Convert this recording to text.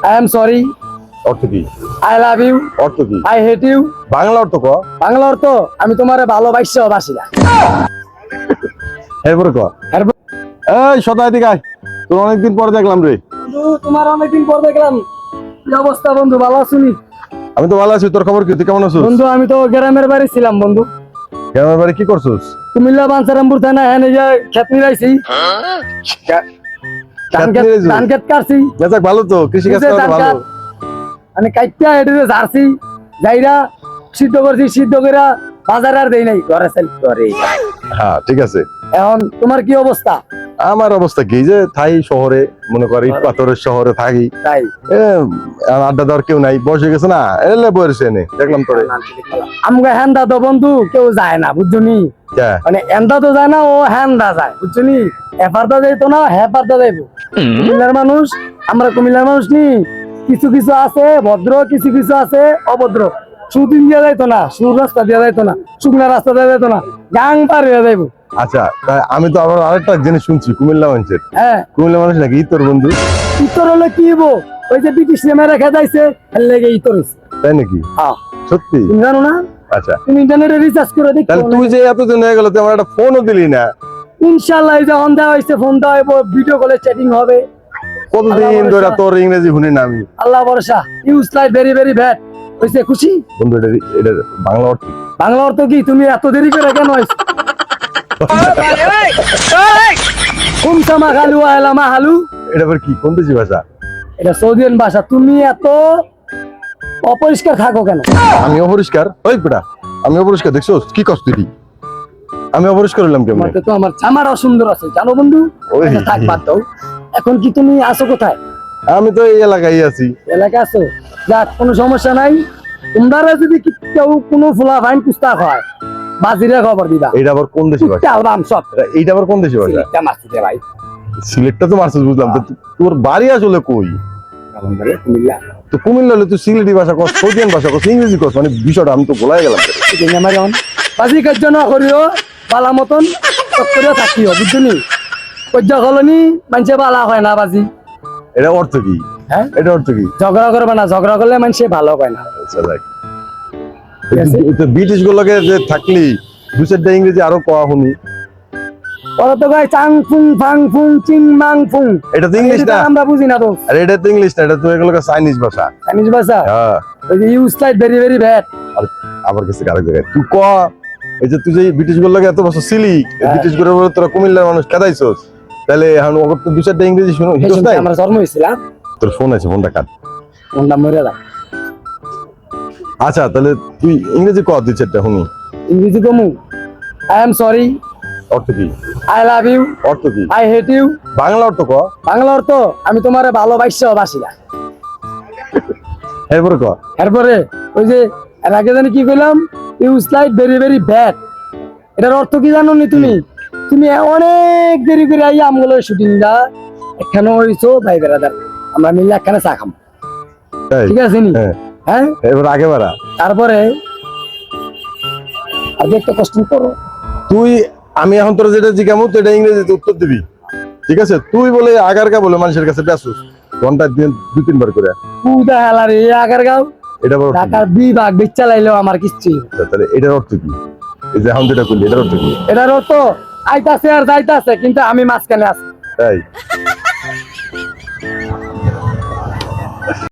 I am sorry, অর্থ কি? I love you, অর্থ কি? I hate you. বাংলা অর্থ ক। বাংলা অর্থ আমি তোমারে ভালোবাসি বাসি না। এরপরে ক। এই সদা এদিকে আয়, তোর অনেকদিন পর দেখলাম রে। বন্ধু তোমার অনেকদিন পর দেখলাম, কি অবস্থা বন্ধু, ভালো আছুনি? আমি তো ভালো আছি, তোর খবর কি? তুই কেমন আছিস? বন্ধু আমি তো গ্রামের বাড়ি ছিলাম বন্ধু, গ্রামের বাড়ি কি করছিস? কুমিল্লা বাঞ্ছারামপুর থানা, হ্যাঁ এই যে খেত নিরাইছি, ধান খেত কাটছি। যাক ভালো তো, কৃষি কাজ করা তো ভালো। মানে কাইটা এটিতে ঝাড়ছি, যাইরা সিদ্ধ করছি, সিদ্ধ করে বাজারে আর দেই নাই, ঘরে সেল করে। হ্যাঁ ঠিক আছে। এখন তোমার কি অবস্থা? আমার অবস্থা কি, যে থাই শহরে, মনে কর ইট পাথরের শহরে থাকি, তাই আড্ডা দেওয়ার কেউ নাই, বসে গেছে না, এলে বসে এনে দেখলাম তোরে। আমগা হ্যান্দা তো বন্ধু কেউ যায় না বুঝছনি, ক্যা? মানে এন্দা তো যায় না, ও হ্যান্দা যায় বুঝছনি। এপারদা যাইতো না, হ্যাপারদা যাইবো। কুমিল্লার মানুষ, আমরা কুমিল্লার মানুষ নি, কিছু কিছু আছে ভদ্র, কিছু কিছু আছে অভদ্র। সুদিন দিয়া যাইতো না, সুর রাস্তা দিয়া যাইতো না, শুকনা রাস্তা দিয়া যাইতো না, গাং পার হয়ে যাইবো। আচ্ছা, তাই আমি তো আবার আরেকটা জিনিস শুনছি কুমিল্লা মানুষের। হ্যাঁ কুমিল্লা মানুষ নাকি তোর বন্ধু? ইতর হলে কি হবো, ওই যে ব্রিটিশ নেমে রেখে যাইছে এর লেগে ইতর হইছে। তাই নাকি? হ্যাঁ সত্যি? তুমি জানো না? আচ্ছা, তুমি ইন্টারনেটে রিসার্চ করে দেখো। তাহলে তুই যে এতদিন হয়ে গেল, তুই আমার একটা ফোনও দিলি না। ইনশাআল্লাহ এই যে অন দেওয়া হয়েছে, ফোন দেওয়া হইব, ভিডিও কলে চ্যাটিং হবে। কতদিন ধরে তোর ইংরেজি শুনি না আমি। আল্লাহ ভরসা, use life very very bad. হইছে খুশি? বন্ধু এটা বাংলা অর্থ কি? বাংলা অর্থ কি? তুমি এত দেরি করে কেন হইছ? কুমসামা খালু আলামা হালু, এটা আবার কি, কোন দেশি ভাষা? এটা সৌদিয়ান ভাষা। তুমি এত অপরিষ্কার থাকো কেন? আমি অপরিষ্কার? ওই বেটা, আমি অপরিষ্কার দেখছো কি কষ্ট তুই? আমি অপরিষ্কার হলাম কেমন? তোমাকে তো আমার চামার অসুন্দর আছে জানো বন্ধু। ওই। আচ্ছা, থাক বাদ দাও। এখন কি তুমি আছো কোথায়? আমি তো এই এলাকায় আছি। এলাকা আছো, যাক কোনো সমস্যা নাই। তোমরা যদি কেউ কোনো ফুলা ফাইন কুস্তা হয়, বাজিরে খবর দিবা। এটা আবার কোন দেশি ভাষা? আলবাম সব এইটা আবার কোন দেশি ভাষা? সিলেটটা মারছি রে ভাই। সিলেটটা তো মারছিস বুঝলাম, তো তোর বাড়ি আসলে কই? কুমিল্লা। তো কুমিল্লা হলে তুই সিলেটি ভাষা কস, সৌদিয়ান ভাষা কস, ইংরেজি কস, মানে বিষয়টা আমি তো গোলাই গেলাম। বাজি কার্য না করিও, বালা মতন করিও থাকিও বুঝছনি। কজ্জা কলনি মানুষে বালা হয় না বাজি। এটা অর্থ কি? হ্যাঁ এটা অর্থ কি? ঝগড়া করবে না, ঝগড়া করলে মানুষে ভালো হয় না। আচ্ছা দেখ, ব্রিটিশ গুলোকে যে থাকলি দু চারটা ইংরেজি আরো কওয়া শুনি। ওরা তো গায় চাং ফুং ফাং ফুং চিং মাং ফুং। এটা তো ইংলিশ না। আমরা বুঝি না তো। আরে এটা তো ইংলিশ না, এটা তো এগুলোকে চাইনিজ ভাষা। চাইনিজ ভাষা? হ্যাঁ। ওই যে use life very very bad. আর আবার কিছু আরেক জায়গায় তুই ক, এই যে তুই যে ব্রিটিশ গুলোকে এত বছর ছিলি, ব্রিটিশ গুলোর বলে তোরা কুমিল্লার মানুষ কেদাইছস, তাহলে এখন ওর তো দু চারটা ইংরেজি শুনো হিতোস নাই? আমরা জন্ম হয়েছিলাম। তোর ফোন আছে, ফোনটা কাট। ফোনটা মরে দাও। আচ্ছা তাহলে তুই ইংরেজি ক দুই চারটা শুনি। ইংরেজি কমু? আই এম সরি, অর্থ কি? আই লাভ ইউ, অর্থ কি? I hate you. বাংলা অর্থ ক। বাংলা অর্থ আমি তোমারে ভালোবাসি বাসি না। এরপরে ক। এরপরে ওই যে এর আগে জানি কি কইলাম, use life very very bad. এটার অর্থ কি জানো নি তুমি? তুমি অনেক দেরি করে আইয়া আমগুলো শুটিং দা এখানে হইছো ভাই বেড়াদার, আমরা মিলে একখানে চা খাম, তাই? ঠিক আছে নি? হ্যাঁ। হ্যাঁ এবার আগে বাড়া। তারপরে আগে একটা কোশ্চেন করো। তুই, আমি এখন তোর যেটা জিজ্ঞামু তো এটা ইংরেজিতে উত্তর দিবি, ঠিক আছে? তুই বলে আগারকা বলে মানুষের কাছে বেসুস ঘন্টায় দিন দুই তিনবার করে। পুদা হেলার এই আগারগাঁও এটা আবার অর্থ কি? ঢাকার বিভাগ বিচ্ছা লাইলেও আমার কিচ্ছু। আচ্ছা, তাহলে এটার অর্থ কি? এই যে এখন যেটা করলি এটার অর্থ কি? এটার অর্থ আইতাছে আর যাইতাছে, কিন্তু আমি মাঝখানে আছি। তাই?